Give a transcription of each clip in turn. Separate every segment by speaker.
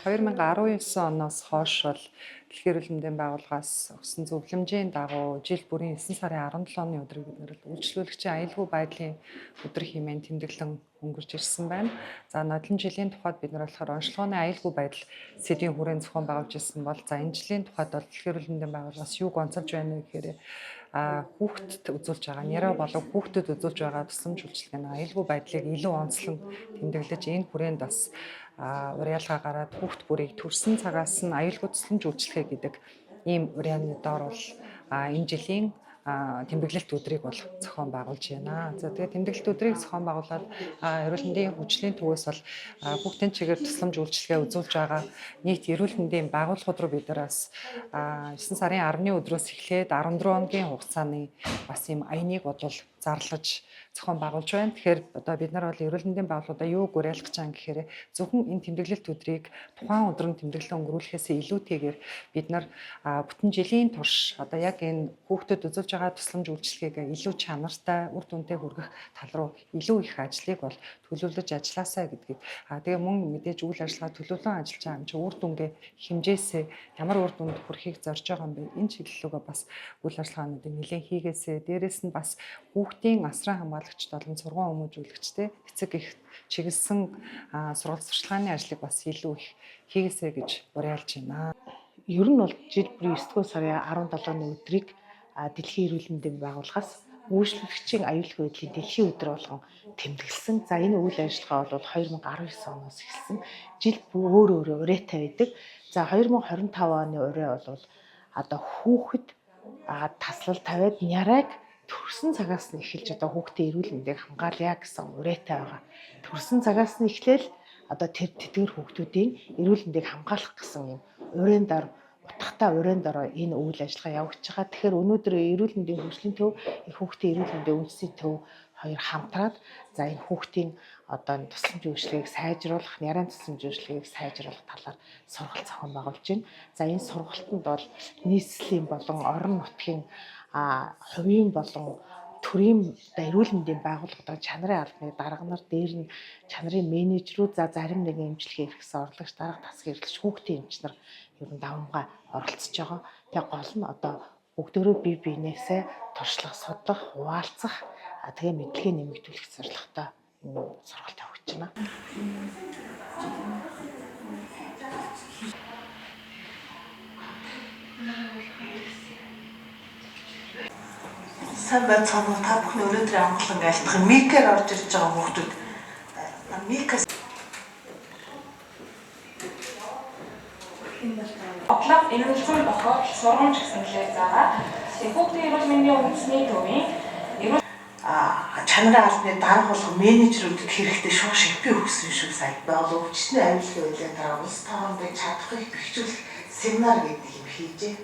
Speaker 1: 2019 оноос хойш бол Дэлхийн эрүүл мэндийн байгууллагаас өгсөн зөвлөмжийн дагуу жил бүрийн 9 сарын 17-ны өдрийг бид нэр үйлчлүүлэгчийн аюулгүй байдлын өдөр хэмээн тэмдэглэн өнгөрч ирсэн байна. За нодлон жилийн тухайд бид нар болохоор онцлогооны аюулгүй байдал сэдвийн хүрээнд зохион байгуулж ирсэн бол за энэ жилийн тухайд бол Дэлхийн эрүүл мэндийн байгууллагаас юу гонцолж байна вэ гэхээр хүүхдэд үзүүлж байгаа нэрэ болон хүүхдэд үзүүлж байгаа тусламж үйлчилгээний аюулгүй байдлыг илүү онцлон тэмдэглэж энэ хүрээнд бас уриалга гараад хүүхд бүрийг төрсэн цагаас нь аюулгүй тусламж үйлчилгээ гэдэг ийм уриалганы доор бол энэ жилийн тэмдэглэлт өдрийг бол зохион байгуулж байна. За тэгээд тэмдэглэлт өдрийг зохион байгуулад эрүүл мэндийн хүчлийн төвөөс бол хүүхдийн чигээр тусламж үйлчилгээ үзүүлж байгаа нийт эрүүл мэндийн байгууллагууд руу бид нараас 9 сарын 10-ны өдрөөс эхлээд 14 хоногийн хугацааны бас ийм аяныг бодвол зарлаж зохион байгуулж байна. Тэгэхээр одоо бид нар бол эрүүл мэндийн байгууллагуудаа юу уриалгах гэж байгаа гэхээр зөвхөн энэ тэмдэглэлт өдрийг тухайн өдрөнд тэмдэглэл өнгөрүүлэхээс илүүтэйгээр бид нар бүтэн жилийн турш одоо яг энэ хүүхдэд үзүүлж байгаа тусламж үйлчилгээг илүү чанартай үр дүнтэй хүргэх тал руу илүү их ажлыг бол төлөвлөж ажилласаа гэдгийг тэгээ мөн мэдээж үйл ажиллагаа төлөвлөн ажиллаж байгаа юм чи үр дүнгээ хэмжээсээ ямар үр дүнд хүрэхийг зорж байгаа юм бэ? Энэ чиглэлүүгээ бас үйл ажиллагаануудыг нэлээд хийгээсээ дээрэс нь бас хүүхдийн асран хамгаалагчд болон сургууль хүмүүжүүлэгчтэй эцэг их чиглэсэн сургалт сурчлагын ажлыг бас илүү их хийгээсэй гэж уриалж байна.
Speaker 2: Ер нь бол жил бүрийн 9 сарын 17-ны өдрийг Дэлхийн эрүүл мэндийн байгууллагаас үйлчлүүлэгчийн аюулгүй байдлын дэлхийн өдөр болгон тэмдэглэсэн. За энэ үйл ажиллагаа бол 2019 оноос эхэлсэн. Жил бүр өөрөө урайтай байдаг. За 2025 оны урай бол одоо хүүхэд таслал тавиад нярайг төрсөн цагаас нь эхэлж одоо хүүхдийн эрүүл мэндийг хамгаалъя гэсэн урайтай байгаа. Төрсөн цагаас нь эхлээл одоо тэр тэтгэр хүүхдүүдийн эрүүл мэндийг хамгаалах гэсэн юм урайн дор утгатай урайн дор энэ үйл ажиллагаа явагдаж байгаа. Тэгэхээр өнөөдөр эрүүл мэндийн хөгжлийн төв, хүүхдийн эрүүл мэндийн үндэсний төв хоёр хамтраад за энэ хүүхдийн одоо тусламж үйлчилгээг сайжруулах, нарийн тусламж үйлчилгээг сайжруулах талаар сургалт зохион байгуулж байна. За энэ сургалтанд бол нийслэлийн болон орон нутгийн хувийн болон төрийн эрүүл мэндийн байгууллагуудын чанарын албаны дарга нар дээр нь чанарын менежерүүд за зарим нэгэн эмчилгээ хэрэгсэн орлогч дарга тасгийн эрхлэгч хүүхдийн эмч нар ер нь давмгай оролцож байгаа. Тэгээ гол нь одоо бүгдөө бие биенээсээ туршлага судлах, хуваалцах, тэгээ мэдлэгээ нэмэгдүүлэх зорилготой энэ сургалт явагдаж байна.
Speaker 3: Сайн байцгаана та бүхэн өнөөдрийн амгалан айлтгах микээр орж ирж байгаа хүүхдүүд микээс
Speaker 4: Оклав эрүүлзүүл бохоо сургамж гэсэн хэлээр заагаад хүүхдийн эрүүл мэндийн үндэсний төвийн
Speaker 3: чанарын албаны дарга болгон менежерүүдэд хэрэгтэй шууд шипи өгсөн шүү сая. Бол өвчтний аюулгүй байдлын дараа улс тоондыг чадахыг бэхжүүлэх семинар гэдэг юм хийжээ.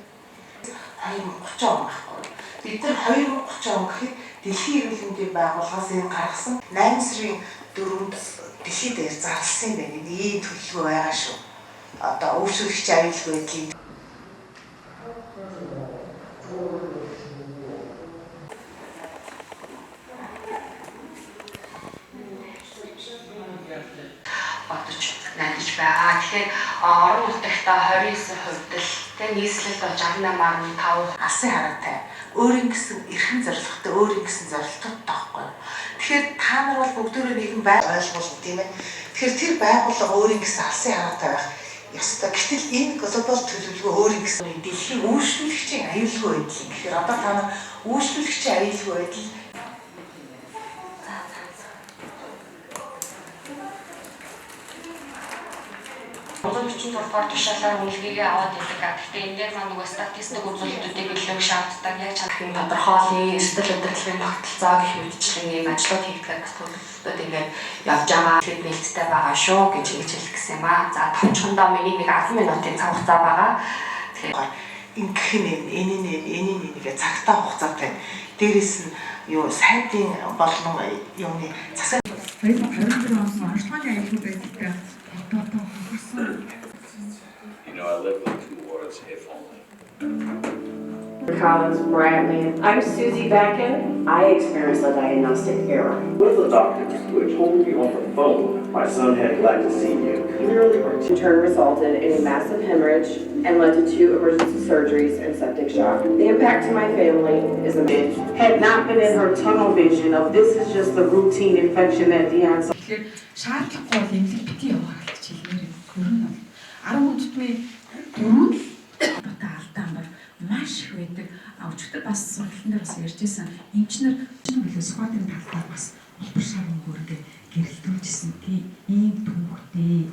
Speaker 3: 2030 он байхгүй. Бид нар 2030 он гэхэд Дэлхийн эрүүл мэндийн байгууллагаас энэ гаргасан 8 сарын 4-нд дэлхийд дээр зарласан юм байна. Ийм төлөвлөгөө байгаа шүү. Одоо өвчлөгч аюулгүй байдлын бодож найдаж байгаа. Тэгэхээр орон нутагта 29% л нийслэл бол 68.5% алсын хараатай. Өөрийн гэсэн эрхэм зорилготой, өөрийн гэсэн зорилттой таахгүй. Тэгэхээр та нар бол бүгдөө нэгэн ойлгуулна тийм ээ. Тэгэхээр тэр байгууллага өөрийн гэсэн алсын хараатай байх ёстой. Гэтэл энэ глобал төлөвлөгөө өөрийн гэсэн дэлхийн үйлчлүүлэгчийн аюулгүй байдлыг гэхээр одоо та нар үйлчлүүлэгчийн аюулгүй байдал
Speaker 4: Өчигдөр дугаар тушаалаар үлгийгээ аваад идэг. Гэхдээ энэ дээр нөгөө статистик үзүүлэлтүүдийг илүү шаарддаг. Яг чадхын тодорхойлын эрсдэл удирдлагын тогтолцоо гэх мэтчлэн ийм ажлууд хийгдэх төлөвлөлтүүд ингээд явж байгаа. Хэд нээлттэй байгаа шүү гэж хэлэх гэсэн юм аа. За товчхондоо миний нэг 10 минутын цаг хугацаа байгаа. Тэгэхээр энэ нэгэ цагтаа хугацаатай. Дээрээс нь юу сайдын болон юуны засаг
Speaker 1: 2024 оноос онцлогооны аюулгүй байдалтай
Speaker 5: I live with 2 words if only.
Speaker 6: Collins Bradley. I'm Susie Becken. I experienced a diagnostic error.
Speaker 7: With the doctors, who had told me on the phone My son had glad to see you. Clearly,
Speaker 6: In turn resulted in a massive hemorrhage and led to 2 emergency surgeries and septic shock. The impact to my family is immense.
Speaker 8: Had not been in her tunnel vision of this is just a routine infection that Deion.
Speaker 9: Тэгэхээр шаардлагагүй бол эмнэлэг бити яваа гэж хэлмээр юм. Гөрөн бол 10 удмын дөрөв одоо алдаан бол маш их байдаг. Өчигдөр бас сурлалын дээр бас ярьжсэн эмчнэр билүү скватын талбай бас улбар шарын бүргээ гэрэлтүүлжсэн. Тийм түүхтэй